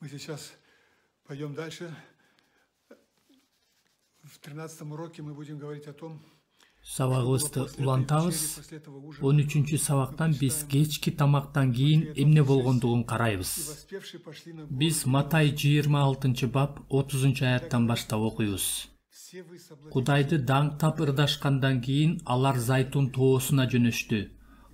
Мы сейчас пойдем дальше. В 13 уроке мы будем говорить о том, Сабагыбызды улантабыз. 13 сабактан биз кечки тамактан кийин эмне болгондугун карайбыз. Биз Матай 26-бап 30-аяттан баштап окуйбуз. Кудайды даңктап ырдашкандан кийин алар Зайтун тоосуна жөнөштү.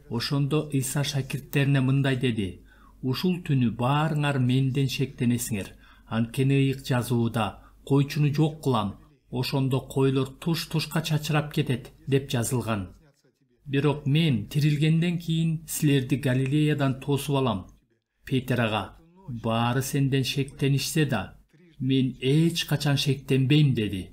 Ошондо Ыйса шакирттерине мындай деди: ушул түнү баарыңар менден шектенесиңер. Анткени ыйык жазууда: койчуну жок кылам, ошондо койлор туш-тушка чачырап кетет деп жазылган. Бирок мен тирилгенден кийин силерди Галилеядан тосуп алам. Петр ага: баары сенден шектенишсе да, мен эч качан шектенбейм деди.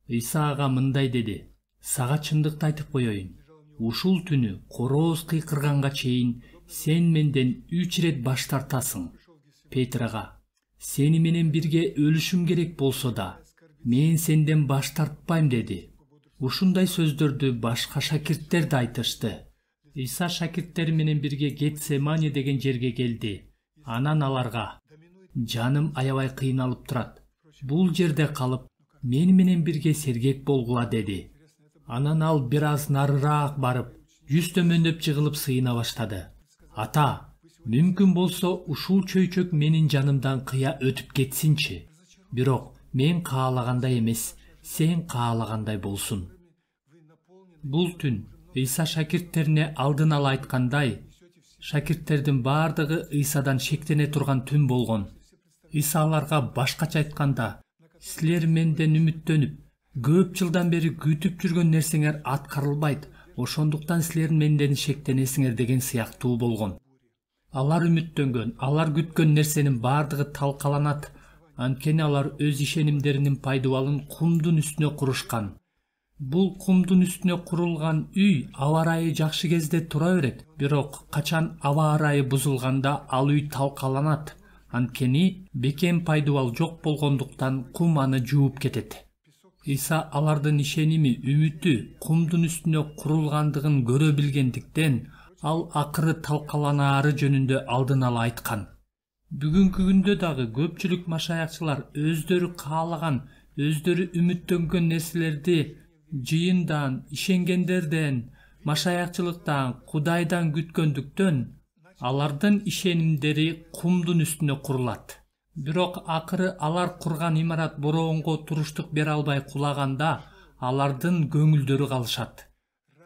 Ыйса ага мындай деди: сага чындыкты айтып коеюн. Ушул түнү корооз кыйкырганга чейин сен менден 3 рет баш тартасың. Петр ага: сени менен бирге өлүшүм керек болсо да, мен сенден баш тартпайм деди. Ушундай сөздөрдү башка шакирттер да айтышты. Ыйса шакирттери менен бирге Гетсемани деген жерге келди. Анан аларга: жаным аябай кыйналып турат. Бул жерде калып, мени менен бирге сергек болгула деди. Анан ал бир аз нарыраак барып, жүз төмөндөп жыгылып сыйына баштады. Ата, мүмкүн болсо ушул чөйчөк менин жанымдан кыя өтүп кетсинчи. Бирок мен каалагандай эмес, сен каалагандай болсун. Бул түн Ыйса шакирттерине алдын ала айткандай, шакирттердин бардыгы Ыйсадан шектене турган түн болгон. Ыйса аларга башкача айтканда: силер менден үмүттөнүп, көп жылдан бери күтүп жүргөн нерсеңер аткарылбайт, ошондуктан силер менден шектенесиңер деген сыяктуу болгон. Алар үмүттөнгөн, алар күткөн нерсенин бардыгы талкаланат. Анткени алар өз ишенимдеринин пайдубалын кумдун үстүнө курушкан. Бул кумдун үстүнө курулган үй аба ырайы жакшы кезде тура берет, бирок качан аба ырайы бузулганда ал үй талкаланат. Анткени бекем пайдубал жок болгондуктан кум аны жууп кетет. Ыйса алардын ишеними, үмүтү кумдун үстүнө курулгандыгын көрө билгендиктен, ал акыры талкаланаары жөнүндө алдын ала айткан. Бүгүнкү күндө дагы көпчүлүк машаякчылар өздөрү каалаган, өздөрү үмүттөнгөн нерселерди жыйындан, ишенгендерден, машаякчылыктан, Кудайдан күткөндүктөн, алардын ишенимдери кумдун үстүнө курулат. Бирок акыры алар курган имарат бороонго туруштук бере албай кулаганда, алардын көңүлдөрү калышат.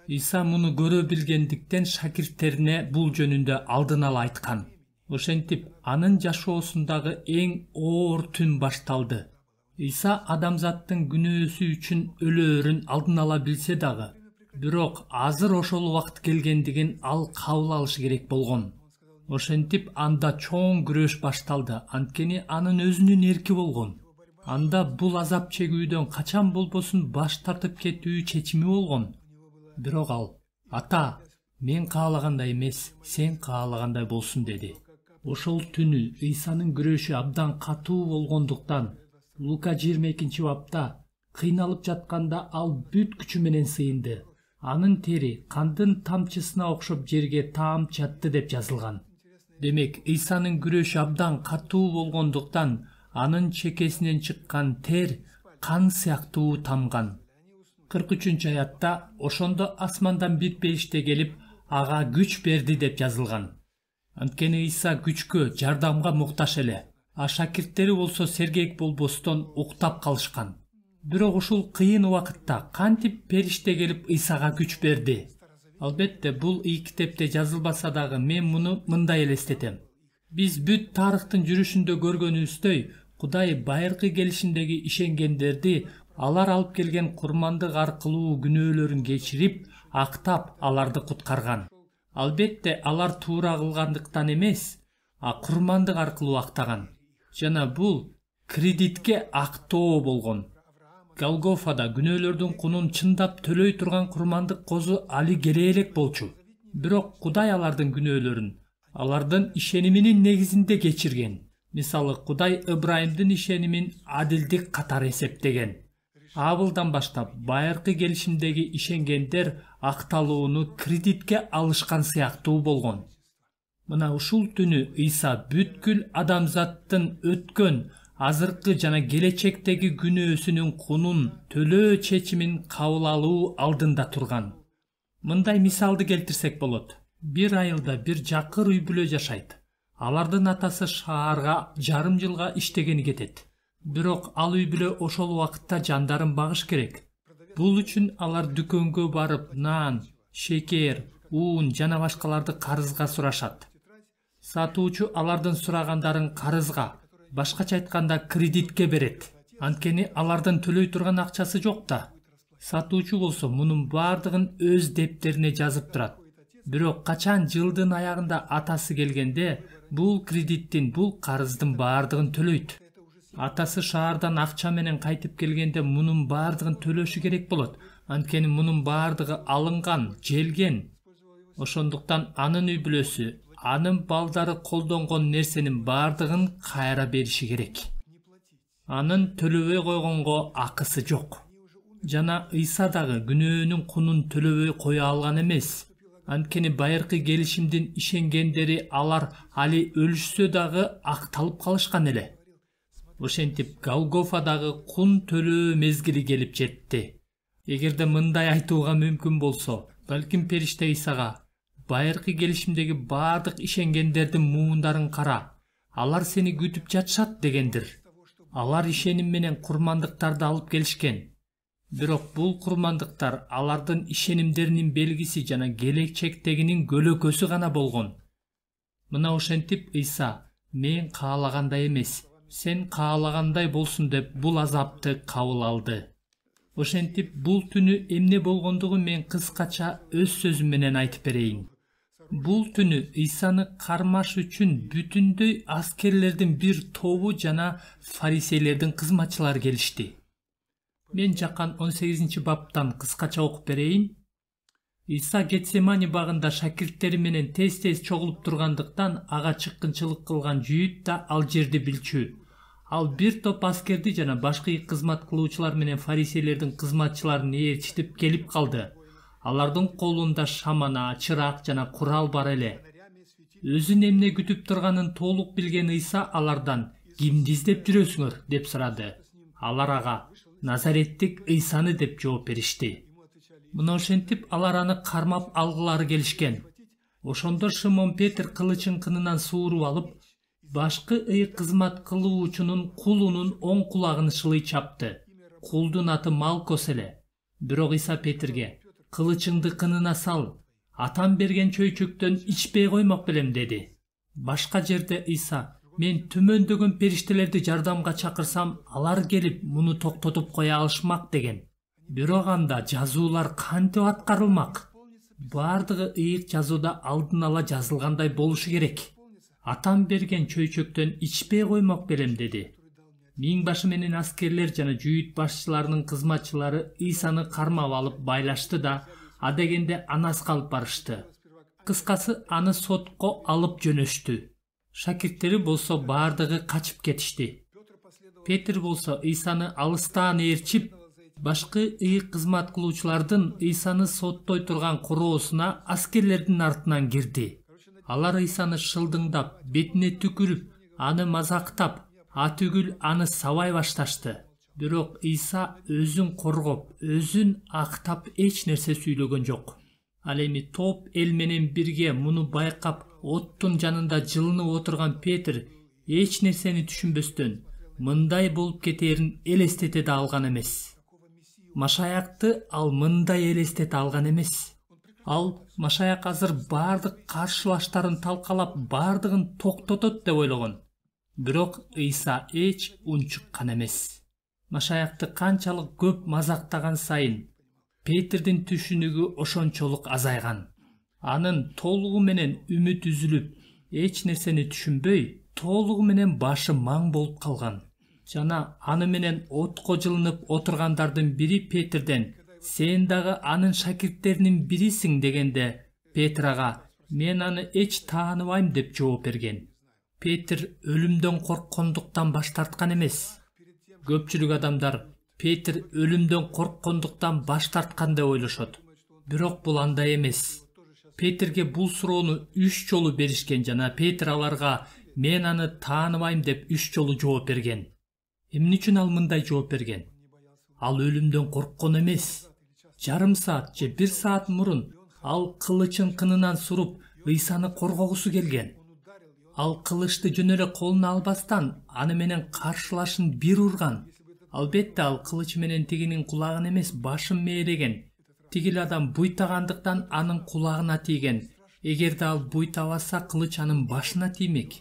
Ыйса муну көрө билгендиктен шакирттерине бул жөнүндө алдын ала айткан. Ошентип, анын жашоосундагы эң оор түн башталды. Ыйса адамзаттын күнөөсү үчүн өлөөрүн алдын ала билсе дагы, бирок азыр ошол убакыт келгендигин ал кабыл алышы керек болгон. Ошентип, анда чоң күрөш башталды, анткени анын өзүнүн эрки болгон. Анда бул азап чегүүдөн качан болбосун баш тартып кетүү чечими болгон. Бирок ал: ата, мен каалагандай эмес, сен каалагандай болсун деди. Ошол түнү Ыйсанын күрөшү абдан катуу болгондуктан, Лука 22-бапта кыйналып жатканда ал бүт күчү менен сыйынды. Анын тери кандын тамчысына окшоп жерге таам чатты деп жазылган. Демек, Ыйсанын күрөшү абдан катуу болгондуктан, анын чекесинен чыккан тер кан сыяктуу тамган. 43-аятта ошондо асмандан бир периште келип, ага күч берди деп жазылган. Анткени Ыйса күчкө, жардамга муктаж эле. А шакирттери болсо сергек болбостон уктап калышкан. Бирок ушул кыйын убакытта кантип периште келип Ыйсага күч берди? Албетте, бул ий китепте жазылбаса дагы мен муну мындай элестетем. Биз бүт тарыхтын жүрүшүндө көргөнүбүздөй, Кудай байыркы келишиндеги ишенгендерди алар алып келген курмандык аркылуу күнөөлөрүн кечирип, актап аларды куткарган. Албетте, алар туура кылгандыктан эмес, а курмандык аркылуу актаган. Жана бул кредитке актоо болгон. Голгофада күнөөлөрдүн кунун чындап төлөй турган курмандык козу али келе элек болчу. Бирок Кудай алардын күнөөлөрүн алардын ишениминин негизинде кечирген. Мисалы, Кудай Ыбрайымдын ишенимин адилдик катары эсептеген. Абылдан баштап байыркы келишимдеги ишенгендер акталууну кредитке алышкан сыяктуу болгон. Мына ушул түнү Ыйса бүткүл адамзаттын өткөн, азыркы жана келечектеги күнөөсүнүн кунун төлөө чечимин кабыл алуу алдында турган. Мындай мисалды келтирсек болот. Бир айылда бир жакыр үй бүлө жашайт. Алардын атасы шаарга жарым жылга иштегени кетет. Бирок ал үй бүлө ошол убакытта жандарын багыш керек. Бул үчүн алар дүкөнгө барып нан, шекер, уун жана башкаларды карызга сурашат. Сатуучу алардын сурагандарын карызга, башкача айтканда кредитке берет. Анткени алардын төлөй турган акчасы жок да. Сатуучу болсо мунун бардыгын өз дептерине жазып турат. Бирок качан жылдын аягында атасы келгенде, бул кредиттин, бул карыздын бардыгын төлөйт. Атасы шаардан акча менен кайтып келгенде мунун бардыгын төлөшү керек болот. Анткени мунун бардыгы алынган, желген. Ошондуктан анын үй бүлөсү, анын балдары колдонгон нерсенин бардыгын кайра бериши керек. Анын төлөбөй койгонго акысы жок. Жана Ыйса дагы күнөөнүн кунун төлөбөй кое алган эмес. Анткени байыркы келишимдин ишенгендери алар али өлүшсө дагы акталып калышкан эле. Ошентип Голгофадагы кун төлөө мезгили келип жетти. Эгерде мындай айтууга мүмкүн болсо, балким периште Ыйсага: байыркы келишимдеги бардык ишенгендердин муундарын кара, алар сени күтүп жатышат дегендир. Алар ишеним менен курмандыктарды алып келишкен. Бирок бул курмандыктар алардын ишенимдеринин белгиси жана келечектегинин көлөкөсү гана болгон. Мына ошентип Ыйса: мен каалагандай эмес, сен каалагандай болсун деп бул азапты кабыл алды. Ошентип бул түнү эмне болгондугун мен кыскача өз сөзүм менен айтып берейин. Бул түнү Ыйсаны кармаш үчүн бүтүндөй аскерлердин бир тобу жана фарисейлердин кызматчылары келишти. Мен жаккан 18-баптан кыскача окуп берейин. Ыйса Гетсемани багында шакирттери менен тез-тез чогулуп тургандыктан ага чыккынчылык кылган Жүйүт да ал жерди билчү. Ал бир топ аскерди жана башкы кызмат кылуучулар менен фарисейлердин кызматчыларын ээрчитип келип калды. Алардын колунда шамана, чырак жана курал бар эле. Өзүн эмне күтүп турганын толук билген Ыйса алардан: кимди издеп жүрөсүңөр деп сурады. Алар ага: Назареттик Ыйсаны деп жооп беришти. Мына ошентип алар аны кармап алгылары келишкен. Ошондо Шимон Петр кылычын кынынан сууруп алып, башкы кызмат кылуучунун кулунун оң кулагын шылый чапты. Кулдун аты Малкос эле. Бирок Ыйса Петрге: кылычыңды кынына сал, атам берген чөйчөктөн ичпей коймок белем деди. Башка жерде Ыйса: мен түмөндөгөн периштелерди жардамга чакырсам, алар келип муну токтотуп кое алышмак деген. Бирок анда жазуулар кантип аткарылмак? Бардыгы ыйык жазууда алдын ала жазылгандай болушу керек. Атам берген чөйчөктөн ичпей коймок белем деди. Миң башы менен аскерлер жана Жүйүт башчыларынын кызматчылары Ыйсаны кармап алып байлашты да, адегенде Анаска алып барышты. Кыскасы аны сотко алып жөнөштү. Шакирттери болсо бардыгы качып кетишти. Петр болсо Ыйсаны алыстан ээрчип, башкы кызмат кылуучулардын Ыйсаны соттой турган короосуна аскерлердин артынан кирди. Алар Ыйсаны шылдыңдап, бетине түкүрүп, аны мазактап, атүгүл аны сабай башташты. Бирок Ыйса өзүн коргоп, өзүн актап эч нерсе сүйлөгөн жок. Ал эми топ эл менен бирге муну байкап, оттун жанында жылынып отурган Петр эч нерсени түшүнбөстөн мындай болуп кетээрин элестете да алган эмес. Машаякты ал мындай элестете алган эмес. Ал Машаяк азыр бардык каршылаштарын талкалап, бардыгын токтотот деп ойлогон. Бирок Ыйса эч унчуккан эмес. Машаякты канчалык көп мазактаган сайын Петрдин түшүнүгү ошончолук азайган. Анын толугу менен үмүт үзүлүп, эч нерсени түшүнбөй, толугу менен башы маң болуп калган. Жана аны менен отко жылынып отургандардын бири Петрден: сен дагы анын шакирттеринин бирисиң дегенде, Петр ага: мен аны эч тааныбайм деп жооп берген. Петр өлүмдөн корккондуктан баш тарткан эмес. Көпчүлүк адамдар Петр өлүмдөн корккондуктан баш тарткан деп ойлошот. Бирок бул андай эмес. Петерге бул суроону 3 жолу беришкен жана Петр аларга мен аны тааныбайм деп 3 жолу жооп берген. Эмне үчүн ал мындай жооп берген? Ал өлүмдөн корккон эмес. Жарым саат же 1 саат мурун ал кылычын кынынан суруп Ыйсаны коргогусу келген. Ал кылычты жөн эле колуна албастан аны менен каршылашын бир урган. Албетте ал кылыч менен тигинин кулагын эмес, башын мээлеген. Тигил адам буйтагандыктан анын кулагына тийген. Эгерде ал буйтабаса, кылыч анын башына тиймек.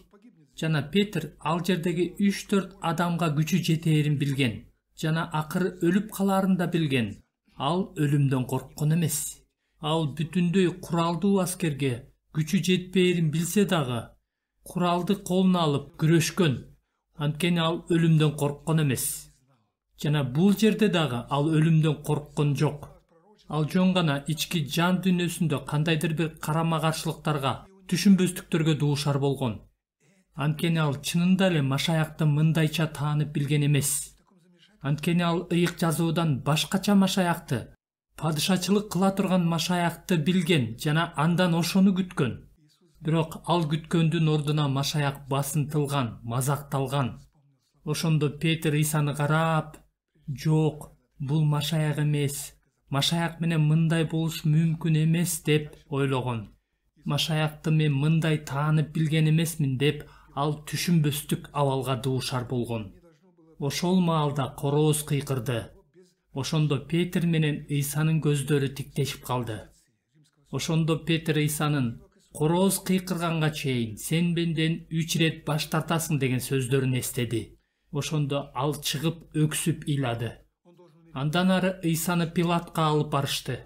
Жана Петр ал жердеги 3-4 адамга күчү жетээрин билген. Жана акыры өлүп каларын да билген. Ал өлүмдөн корккон эмес. Ал бүтүндөй куралдуу аскерге күчү жетпээрин билсе дагы, куралды колуна алып күрөшкөн. Анткени ал өлүмдөн корккон эмес. Жана бул жерде дагы ал өлүмдөн корккон жок. Ал жөн гана ички жан дүйнөсүндө кандайдыр бир карама-каршылыктарга, түшүнбөстүктөргө дуушар болгон. Анткени ал чынында эле Машаякты мындайча таанып билген эмес. Анткени ал ыйык жазуудан башкача Машаякты, падышачылык кыла турган Машаякты билген жана андан ошону күткөн. Бирок ал күткөндүн ордуна Машаяк басынтылган, мазакталган. Ошондо Петр Ыйсаны карап, "Жок, бул Машаяк эмес. Машаяк менен мындай болуш мүмкүн эмес" деп ойлогон. Машаякты мен мындай таанып билген эмесмин деп ал түшүнбөстүк абалга дуушар болгон. Ошол маалда корооз кыйкырды. Ошондо Петр менен Ыйсанын көздөрү тиктешип калды. Ошондо Петр Ыйсанын "Корооз кыйкырганга чейин сен менден 3 рет баш тартасың" деген сөздөрүн эстеди. Ошондо ал чыгып өксүп ыйлады. Андан ары Ыйсаны Пилатка алып барышты.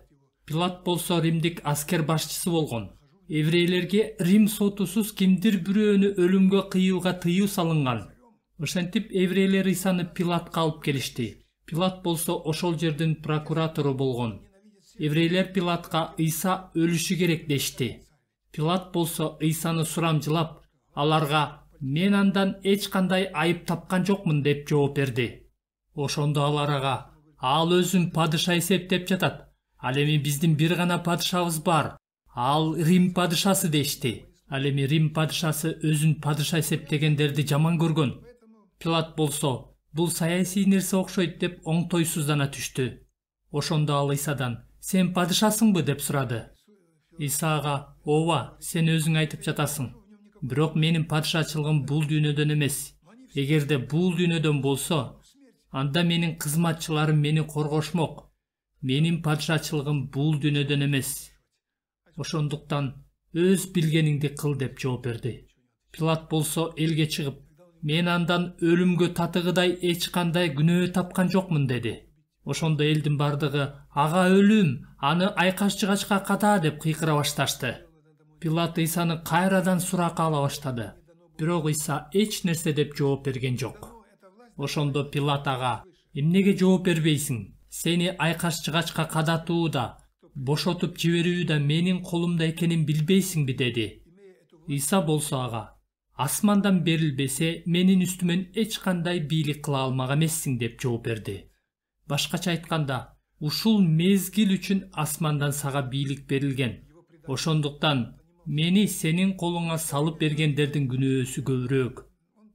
Пилат болсо Римдик аскер башчысы болгон. Еврейлерге Рим сотусуз кимдир бирөөнү өлүмгө кыюуга тыюу салынган. Ошентип еврейлер Ыйсаны Пилатка алып келишти. Пилат болсо ошол жердин прокуратору болгон. Еврейлер Пилатка Ыйса өлүшү керек дешти. Пилат болсо Ыйсаны сурамжылап, аларга "Мен андан эч кандай айып тапкан жокмун" деп жооп берди. Ошондо алар ага "Ал өзүн падыша эсептеп жатат. Ал эми биздин бир гана падышабыз бар. Ал Рим падышасы" дешти. Ал эми Рим падышасы өзүн падыша эсептегендерди жаман көргөн. Пилат болсо бул саясий нерсе окшойт деп оңтойсуздана түштү. Ошондо ал Ыйсадан "Сен падышасыңбы?" деп сурады. Ыйса ага "Ооба, сен өзүң айтып жатасың. Бирок менин падышачылыгым бул дүйнөдөн эмес. Эгерде бул дүйнөдөн болсо, анда менин кызматчыларым мени коргошмок. Менин падышачылыгым бул дүйнөдөн эмес. Ошондуктан өз билгениңди кыл" деп жооп берди. Пилат болсо элге чыгып, "Мен андан өлүмгө татыгыдай эч кандай күнөө тапкан жокмун" деди. Ошондо элдин бардыгы "Ага өлүм, аны айкаш-жыгачка ката" деп кыйкыра башташты. Пилат Ыйсаны кайрадан суракка ала баштады. Бирок Ыйса эч нерсе деп жооп берген жок. Ошондо Пилат ага "Эмнеге жооп бербейсиң? Сени айкаш-жыгачка кадатуу да, бошотуп жиберүү да менин колумда экенин билбейсиңби" деди. Ыйса болсо ага "Асмандан берилбесе, менин үстүмөн эч кандай бийлик кыла алмак эмессиң" деп жооп берди. Башкача айтканда, ушул мезгил үчүн асмандан сага бийлик берилген. Ошондуктан мени сенин колуңа салып бергендердин күнөөсү көбүрөөк.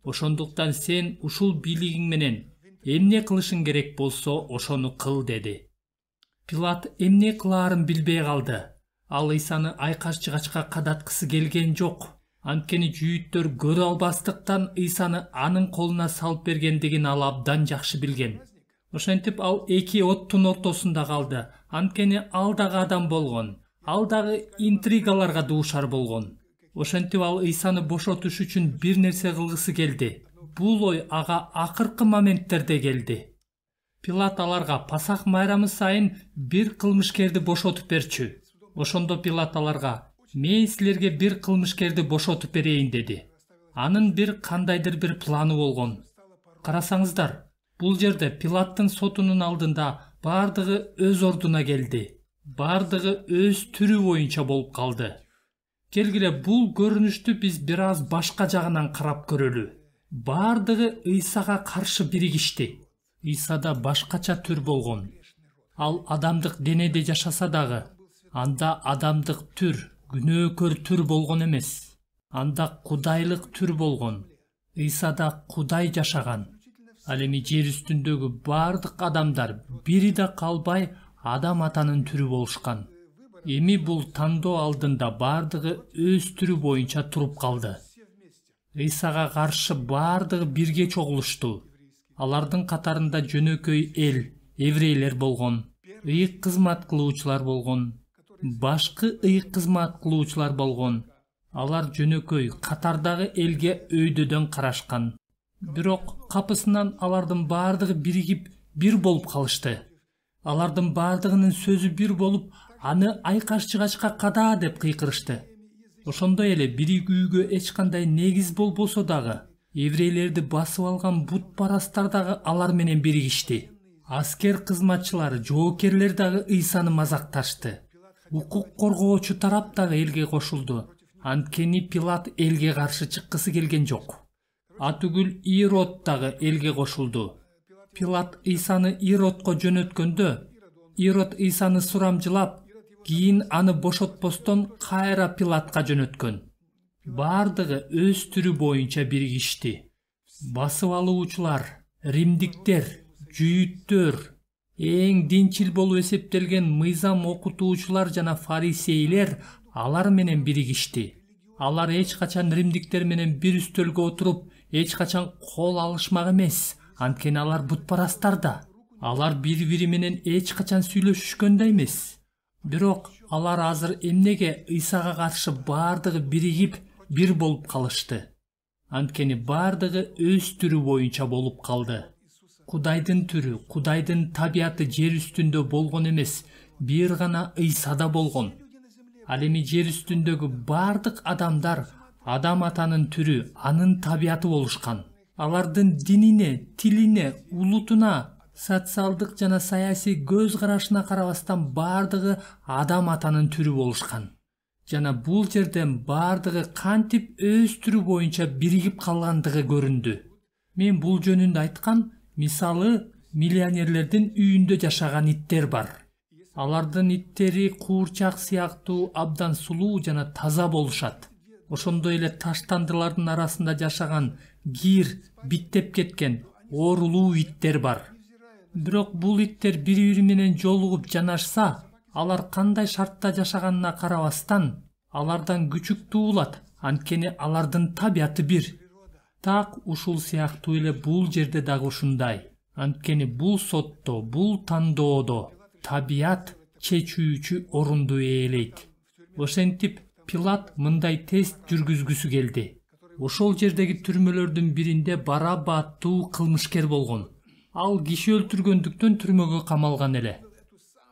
Ошондуктан сен ушул бийлигиң менен эмне кылышың керек болсо ошону кыл" деди. Пилат эмне кылаарын билбей калды. Ал Ыйсаны айкаш-жыгачка кадаткысы келген жок. Анткени жүйүттөр көрө албастыктан Ыйсаны анын колуна салып бергендигин ал абдан жакшы билген. Ошентип ал эки оттун ортосунда калды. Анткени ал дагы адам болгон. Ал дагы интригаларга дуушар болгон. Ошентип ал Ыйсаны бошотуш үчүн бир нерсе кылгысы келди. Бул ой ага акыркы моменттерде келди. Пилат аларга Пасах майрамы сайын бир кылмышкерди бошотуп берчү. Ошондо Пилат аларга "Мен силерге бир кылмышкерди бошотуп берейин" деди. Анын бир кандайдыр бир планы болгон. Карасаңыздар, бул жерде Пилаттын сотунун алдында бардыгы өз ордуна келди. Бардыгы өз түрү боюнча болуп калды. Келгиле бул көрүнүштү биз бир аз башка жагынан карап көрөлү. Бардыгы Ыйсага каршы биригишти. Ыйсада башкача түр болгон. Ал адамдык денеде жашаса дагы, анда адамдык түр, күнөөкөр түр болгон эмес. Анда кудайлык түр болгон. Ыйсада Кудай жашаган. Ал эми жер үстүндөгү бардык адамдар бири да калбай Адам атанын түрү болушкан. Эми бул тандоо алдында бардыгы өз түрү боюнча туруп калды. Ыйсага каршы бардыгы бирге чогулушту. Алардын катарында жөнөкөй эл, еврейлер болгон, ыйык кызмат кылуучулар болгон, башкы ыйык кызмат кылуучулар болгон. Алар жөнөкөй катардагы элге өйдөдөн карашкан. Бирок капысынан алардын бардыгы биригип бир болуп калышты. Алардын бардыгынын сөзү бир болуп, аны айкаш-чыгачка када деп кыйкырышты. Ошондой эле биригүүгө эч кандай негиз болбосо дагы, еврейлерди басып алган бутпарастар дагы алар менен биригишти. Аскер кызматчылары, жоокерлер дагы Ыйсаны мазакташты. Укук коргоочу тарап дагы элге кошулду. Анткени Пилат элге каршы чыккысы келген жок. Атүгүл Ирод дагы элге кошулду. Пилат Ыйсаны Иродко жөнөткөндө, Ирод Ыйсаны сурамжылап, кийин аны бошотпостон кайра Пилатка жөнөткөн. Бардыгы өз түрү боюнча биригишти. Басып алуучулар, римдиктер, жүйүттөр, эң динчил болуп эсептелген мыйзам окутуучулар жана фарисейлер алар менен биригишти. Алар эч качан римдиктер менен бир үстөлгө отуруп, эч качан кол алышмак эмес. Анткени алар бутпарастар да. Алар бири-бири менен эч качан сүйлөшүшкөн да эмес. Бирок алар азыр эмнеге Ыйсага каршы бардыгы биригип бир болуп калышты? Анткени бардыгы өз түрү боюнча болуп калды. Кудайдын түрү, Кудайдын табияты жер үстүндө болгон эмес, бир гана Ыйсада болгон. Ал эми жер үстүндөгү бардык адамдар Адам атанын түрү, анын табияты болушкан. Алардын динине, тилине, улутуна, социалдык жана саясий көз карашына карабастан бардыгы Адам атанын түрү болушкан. Жана бул жерден бардыгы кантип өз түрү боюнча биригип калгандыгы көрүндү. Мен бул жөнүндө айткан, мисалы, миллионерлердин үйүндө жашаган иттер бар. Алардын иттери куурчак сыяктуу абдан сулуу жана таза болушат. Ошондой эле таштандылардын арасында жашаган кир, биттеп кеткен, оорулуу иттер бар. Бирок бул иттер бири-бири менен жолугуп жанашса, алар кандай шартта жашаганына карабастан, алардан күчүк туулат, анткени алардын табияты бир. Так ушул сыяктуу эле бул жерде дагы ушундай. Анткени бул сотто, бул тандоодо табият чечүүчү орунду ээлейт. Ошентип Пилат мындай тест жүргүзгүсү келди. Ошол жердеги түрмөлөрдүн биринде Бараба аттуу кылмышкер болгон. Ал киши өлтүргөндүктөн түрмөгө камалган эле.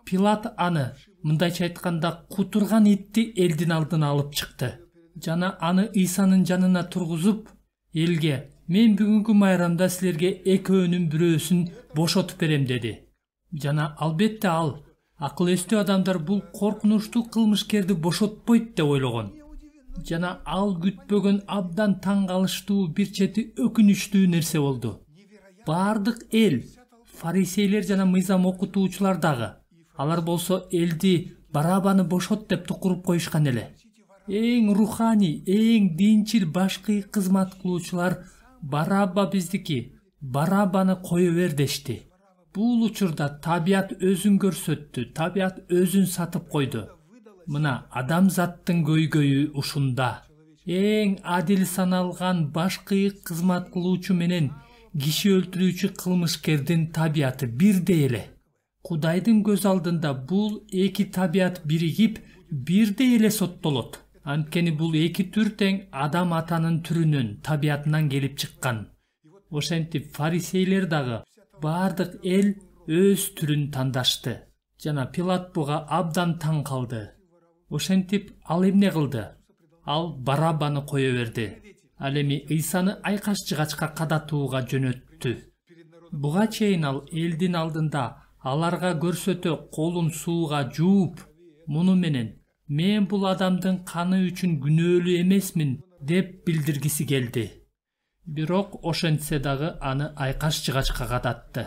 Пилат аны, мындайча айтканда, кутурган итти элдин алдына алып чыкты. Жана аны Ыйсанын жанына тургузуп, элге, мен бүгүнкү майрамда силерге экөөнүн бирөөсүн бошотуп берем деди. Жана албетте ал, акыл эстүү адамдар бул коркунучтуу кылмышкерди бошотпойт деп ойлогон. Жана ал күтпөгөн абдан таң калыштуу бир чети өкүнүчтүү нерсе болду. Бардык эл, фарисейлер жана мыйзам окутуучулар дагы, алар болсо элди Барабаны бошот деп тукуруп коюшкан эле. Эң руханий, эң динчил башкы кызмат кылуучулар Бараба биздики, Барабаны кое бер дешти. Бул учурда табият өзүн көрсөттү, табият өзүн сатып койду. Мына адамзаттын көйгөйү ушунда. Эң адил саналган башкы кызмат кылуучу менен киши өлтүрүүчү кылмышкердин табияты бирдей эле. Кудайдын көз алдында бул эки табият биригип, бирдей эле соттолот. Анткени бул эки түр тең Адам атанын түрүнөн, табиятынан келип чыккан. Ошентип фарисейлер дагы бардык эл өз түрүн тандашты. Жана Пилат буга абдан таң калды. Ошентип ал эмне кылды? Ал Барабаны кое берди. Ал эми Ыйсаны айкаш-чыгачка кадатууга жөнөттү. Буга чейин ал элдин алдында аларга көрсөтө колун сууга жууп, муну менен мен бул адамдын каны үчүн күнөөлүү эмесмин деп билдиргиси келди. Бирок ошентсе дагы аны айкаш-чыгачка кадатты.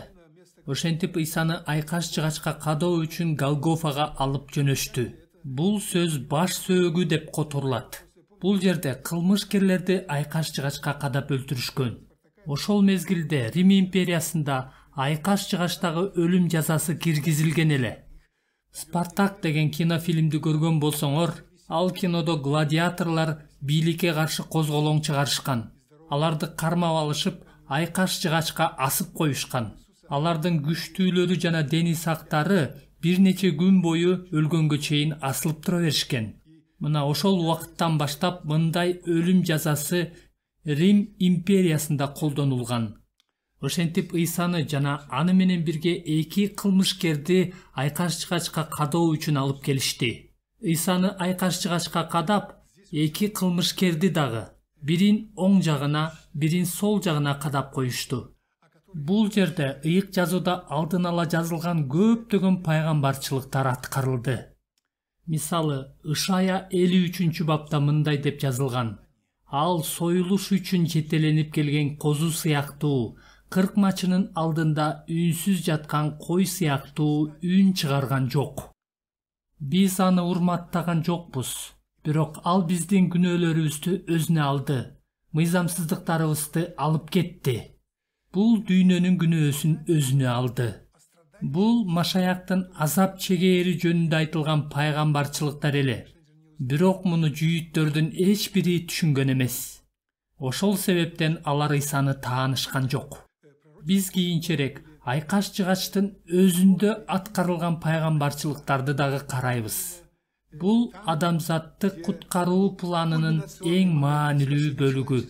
Ошентип Ыйсаны айкаш-чыгачка кадоо үчүн Голгофага алып жөнөштү. Бул сөз баш сөөгү деп которулат. Бул жерде кылмышкерлерди айкаш жыгачка кадап өлтүрүшкөн. Ошол мезгилде Рим империясында айкаш жыгачтагы өлүм жазасы киргизилген эле. Спартак деген кинофильмди көргөн болсоңор, ал кинодо гладиаторлор бийликке каршы козголоң чыгарышкан. Аларды кармап алышып, айкаш жыгачка асып коюшкан. Алардын күчтүүлөрү жана дени сактары бир нече күн бою өлгөнгө чейин асылып тура беришкен. Мына ошол убакыттан баштап мындай өлүм жазасы Рим империясында колдонулган. Ошентип Ыйсаны жана аны менен бирге эки кылмышкерди айкаш жыгачка кадоо үчүн алып келишти. Ыйсаны айкаш жыгачка кадап, эки кылмышкерди дагы бирин оң жагына, бирин сол жагына кадап коюшту. Бул жерде ыйык жазууда алдын ала жазылган көптөгөн пайгамбарчылыктар аткарылды. Мисалы, Ышая 53-бапта мындай деп жазылган: Ал союлуш үчүн жетеленип келген козу сыяктуу, кыркмачынын алдында үнсүз жаткан кой сыяктуу үн чыгарган жок. Биз аны урматтаган жокпуз, бирок ал биздин күнөөлөрүбүздү өзүнө алды, мыйзамсыздыктарыбызды алып кетти. Бул дүйнөнүн күнөөсүн өзүнө алды. Бул Машаяктын азап чегээри жөнүндө айтылган пайгамбарчылыктар эле. Бирок муну жүйүттөрдүн эч бири түшүнгөн эмес. Ошол себептен алар Ыйсаны таанышкан жок. Биз кийинчерээк айкаш жыгачтын өзүндө аткарылган пайгамбарчылыктарды дагы карайбыз. Бул адамзатты куткаруу планынын эң маанилүү бөлүгү.